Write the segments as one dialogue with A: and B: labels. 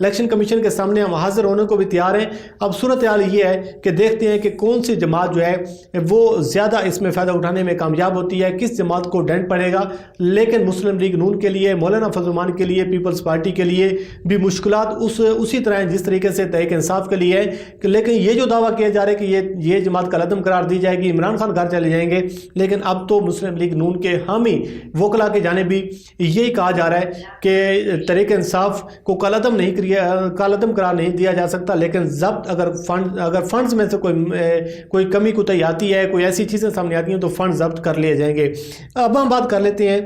A: Election commission کے سامنے ہم حاضر ہونے کو بھی تیار ہیں۔ اب صورتحال یہ ہے کہ دیکھتے ہیں کہ کون سی جماعت جو ہے وہ زیادہ اس میں فائدہ اٹھانے میں کامیاب ہوتی ہے، کس جماعت کو ڈینٹ پڑے گا۔ لیکن مسلم لیگ نون کے لیے، مولانا فضل الرحمان کے لیے، پیپلز پارٹی کے لیے بھی مشکلات اسی طرح ہیں جس طریقے سے تحریک انصاف کے لیے ہے۔ لیکن یہ جو دعویٰ کیا جا رہا ہے کہ یہ جماعت کا عدم قرار دی جائے گی، عمران خان گھر چلے جائیں گے، لیکن اب تو مسلم لیگ نون کے حامی وکلاء کی جانب بھی یہی کہا جا رہا ہے کہ تحریک انصاف کو کالعدم قرار نہیں دیا جا سکتا، لیکن ضبط اگر فنڈز میں سے کوئی کمی کوتاہی آتی ہے، کوئی ایسی چیزیں سامنے آتی ہیں تو فنڈ ضبط کر لیے جائیں گے۔ اب ہم بات کر لیتے ہیں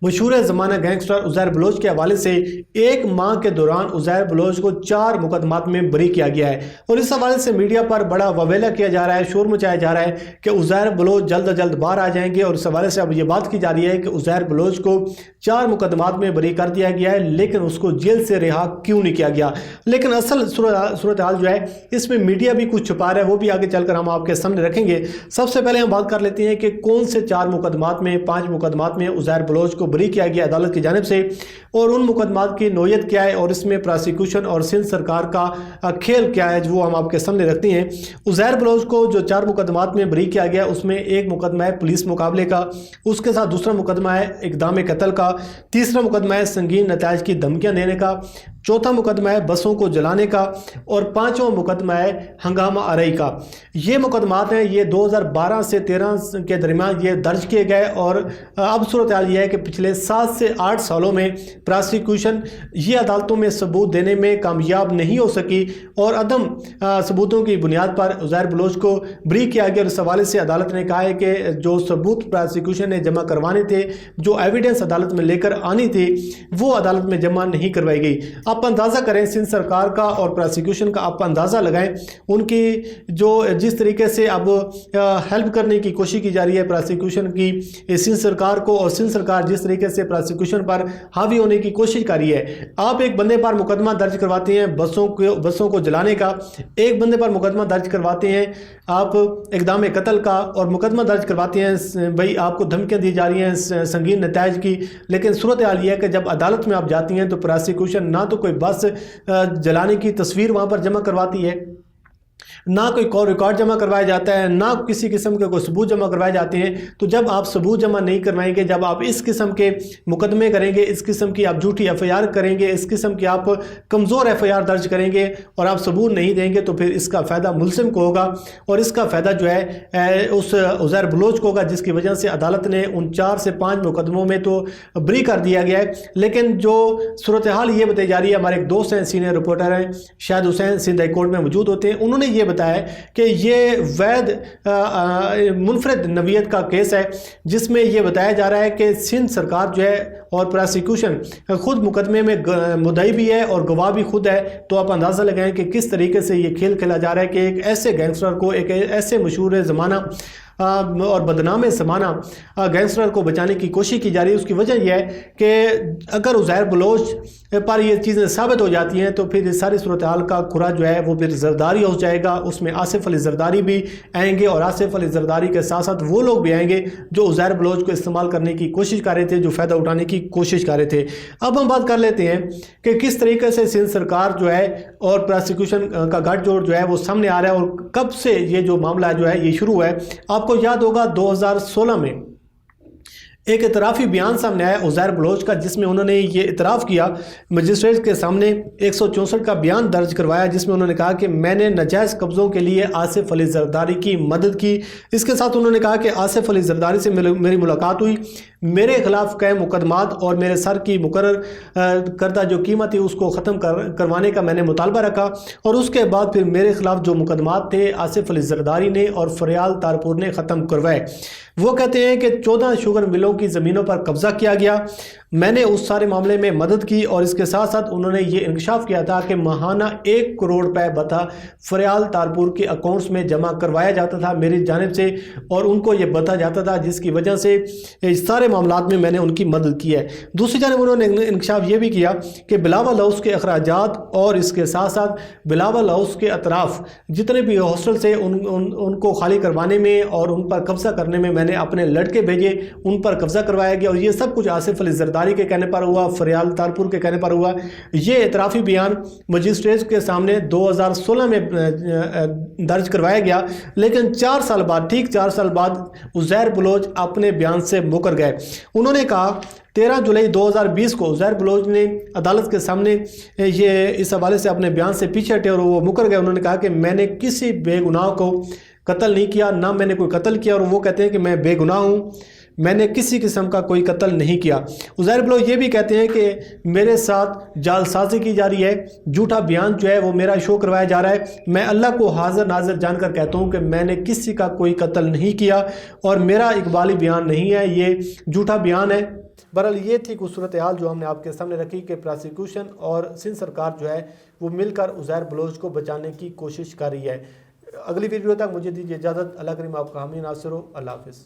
A: مشہور زمانہ گینگسٹر عزیر بلوچ کے حوالے سے۔ ایک ماہ کے دوران عزیر بلوچ کو 4 مقدمات میں بری کیا گیا ہے، اور اس حوالے سے میڈیا پر بڑا وویلا کیا جا رہا ہے، شور مچایا جا رہا ہے کہ عزیر بلوچ جلد از جلد باہر آ جائیں گے، اور اس حوالے سے اب یہ بات کی جا رہی ہے کہ عزیر بلوچ کو 4 مقدمات میں بری کر دیا گیا ہے، لیکن اس کو جیل سے رہا کیوں نہیں کیا گیا۔ لیکن اصل صورتحال جو ہے اس میں میڈیا بھی کچھ چھپا رہا ہے، وہ بھی آگے چل کر ہم آپ کے سامنے رکھیں گے۔ سب سے پہلے ہم بات کر لیتے ہیں کہ کون سے 4 مقدمات میں 5 مقدمات میں عزیر بلوچ کو بری کیا گیا عدالت کی جانب سے، اور ان مقدمات کی نوعیت کیا ہے، اور اس میں پراسیکیوشن اور سندھ سرکار کا کھیل کیا ہے، وہ ہم آپ کے سامنے رکھتے ہیں۔ عزیر بلوچ کو جو 4 مقدمات میں بری کیا گیا اس میں ایک مقدمہ ہے پولیس مقابلے کا، اس کے ساتھ دوسرا مقدمہ ہے اقدام قتل کا، تیسرا مقدمہ ہے سنگین نتائج کی دھمکیاں دینے کا، چوتھا مقدمہ ہے بسوں کو جلانے کا، اور 5واں مقدمہ ہے ہنگامہ آرائی کا۔ یہ مقدمات ہیں، یہ 2012 سے 13 کے درمیان یہ درج کیے گئے، اور اب صورتحال یہ ہے کہ پچھلے 7 سے 8 سالوں میں پراسیکیوشن یہ عدالتوں میں ثبوت دینے میں کامیاب نہیں ہو سکی، اور عدم ثبوتوں کی بنیاد پر عزیر بلوچ کو بری کیا گیا۔ اور اس حوالے سے عدالت نے کہا ہے کہ جو ثبوت پراسیکیوشن نے جمع کروانے تھے، جو ایویڈنس عدالت میں لے کر آنی تھی، وہ عدالت میں جمع نہیں کروائی گئی۔ آپ اندازہ کریں سندھ سرکار کا اور پراسیکیوشن کا، آپ اندازہ لگائیں ان کی جو جس طریقے سے اب ہیلپ کرنے کی کوشش کی جا رہی ہے پراسیکیوشن کی سندھ سرکار کو، اور سندھ سرکار جس طریقے سے پراسیکیوشن پر حاوی ہونے کی کوشش کر رہی ہے۔ آپ ایک بندے پر مقدمہ درج کرواتے ہیں بسوں کو جلانے کا، ایک بندے پر مقدمہ درج کرواتے ہیں آپ اقدام قتل کا، اور مقدمہ درج کرواتے ہیں بھئی آپ کو دھمکیاں دی جا رہی ہیں سنگین نتائج کی، لیکن صورتحال یہ ہے کہ جب عدالت میں آپ جاتی ہیں تو پراسیکیوشن نہ تو کوئی بس جلانے کی تصویر وہاں پر جمع کرواتی ہے، نہ کوئی کال ریکارڈ جمع کروایا جاتا ہے، نہ کسی قسم کے کوئی ثبوت جمع کروائے جاتے ہیں۔ تو جب آپ ثبوت جمع نہیں کروائیں گے، جب آپ اس قسم کے مقدمے کریں گے، اس قسم کی آپ جھوٹی ایف آئی آر کریں گے، اس قسم کی آپ کمزور ایف آئی آر درج کریں گے، اور آپ ثبوت نہیں دیں گے، تو پھر اس کا فائدہ ملزم کو ہوگا، اور اس کا فائدہ جو ہے اس عزیر بلوچ کو ہوگا، جس کی وجہ سے عدالت نے ان 4 سے 5 مقدموں میں تو بری کر دیا گیا ہے۔ لیکن جو صورتحال یہ بتائی جا رہی ہے، ہمارے ایک دوست ہیں سینئر رپورٹر ہیں شاہد حسین، سندھ ہائی کورٹ میں موجود ہوتے ہیں، انہوں نے یہ بتایا ہے کہ یہ وید منفرد نوعیت کا کیس ہے، جس میں یہ بتایا جا رہا ہے کہ سندھ سرکار جو ہے اور پراسیکیوشن خود مقدمے میں مدعی بھی ہے اور گواہ بھی خود ہے۔ تو آپ اندازہ لگائیں کہ کس طریقے سے یہ کھیل کھیلا جا رہا ہے کہ ایک ایسے گینگسٹر کو، ایک ایسے مشہور زمانہ اور بدنام زمانہ گینگسٹر کو بچانے کی کوشش کی جا رہی ہے۔ اس کی وجہ یہ ہے کہ اگر عزیر بلوچ پر یہ چیزیں ثابت ہو جاتی ہیں تو پھر اس ساری صورتحال کا کھرا جو ہے وہ پھر زرداری ہو جائے گا، اس میں آصف علی زرداری بھی آئیں گے، اور آصف علی زرداری کے ساتھ ساتھ وہ لوگ بھی آئیں گے جو عزیر بلوچ کو استعمال کرنے کی کوشش کر رہے تھے، جو فائدہ اٹھانے کی کوشش کر رہے تھے۔ اب ہم بات کر لیتے ہیں کہ کس طریقے سے سندھ سرکار جو ہے اور پراسیکیوشن کا گٹھ جوڑ جو ہے وہ سامنے آ رہا ہے، اور کب سے یہ جو معاملہ جو ہے یہ شروع ہے۔ آپ کو یاد ہوگا 2016 میں ایک اعترافی بیان سامنے آیا عزیر بلوچ کا، جس میں انہوں نے یہ اعتراف کیا، مجسٹریٹ کے سامنے 164 کا بیان درج کروایا، جس میں انہوں نے کہا کہ میں نے ناجائز قبضوں کے لیے آصف علی زرداری کی مدد کی۔ اس کے ساتھ انہوں نے کہا کہ آصف علی زرداری سے میری ملاقات ہوئی، میرے خلاف کئی مقدمات اور میرے سر کی مقرر کردہ جو قیمت تھی اس کو ختم کروانے کا میں نے مطالبہ رکھا، اور اس کے بعد پھر میرے خلاف جو مقدمات تھے آصف علی زرداری نے اور فریال تارپور نے ختم کروائے۔ وہ کہتے ہیں کہ 14 شوگر ملوں کی زمینوں پر قبضہ کیا گیا، میں نے اس سارے معاملے میں مدد کی، اور اس کے ساتھ ساتھ انہوں نے یہ انکشاف کیا تھا کہ ماہانہ 1 کروڑ روپے بتا فریال تارپور کے اکاؤنٹس میں جمع کروایا جاتا تھا میری جانب سے، اور ان کو یہ بتا جاتا تھا، جس کی وجہ سے اس سارے معاملات میں نے ان کی مدد کی ہے۔ دوسری جانب انہوں نے انکشاف یہ بھی کیا کہ بلاول ہاؤس کے اخراجات اور اس کے ساتھ ساتھ بلاول ہاؤس کے اطراف جتنے بھی ہاسٹل سے ان کو خالی کروانے میں اور ان پر قبضہ کرنے میں نے اپنے لڑکے بھیجے، ان پر قبضہ کروایا گیا، اور یہ سب کچھ آصف علی زرداری اتاری کے کہنے پر ہوا، فریال تارپور کے کہنے پر ہوا۔ یہ اعترافی بیان مجسٹریٹ کے سامنے 2016 میں درج کروایا گیا، لیکن 4 سال بعد، ٹھیک 4 سال بعد عزیر بلوچ اپنے بیان سے مکر گئے۔ انہوں نے کہا 13 جولائی 2020 کو عزیر بلوچ نے عدالت کے سامنے یہ اس حوالے سے اپنے بیان سے پیچھے ہٹے اور وہ مکر گئے۔ انہوں نے کہا کہ میں نے کسی بے گناہ کو قتل نہیں کیا، نہ میں نے کوئی قتل کیا، اور وہ کہتے ہیں کہ میں بے گناہ ہوں، میں نے کسی قسم کا کوئی قتل نہیں کیا۔ عزیر بلوچ یہ بھی کہتے ہیں کہ میرے ساتھ جعلسازی کی جا رہی ہے، جھوٹا بیان جو ہے وہ میرا شو کروایا جا رہا ہے۔ میں اللہ کو حاضر ناظر جان کر کہتا ہوں کہ میں نے کسی کا کوئی قتل نہیں کیا اور میرا اقبالی بیان نہیں ہے، یہ جھوٹا بیان ہے۔ بہرحال یہ تھی کچھ صورتحال جو ہم نے آپ کے سامنے رکھی کہ پراسیکیوشن اور سندھ سرکار جو ہے وہ مل کر عزیر بلوچ کو بچانے کی کوشش کر رہی ہے۔ اگلی ویڈیو تک مجھے دیجیے اجازت۔ اللہ کریم آپ کا حامی ناصر ہو۔ اللہ حافظ۔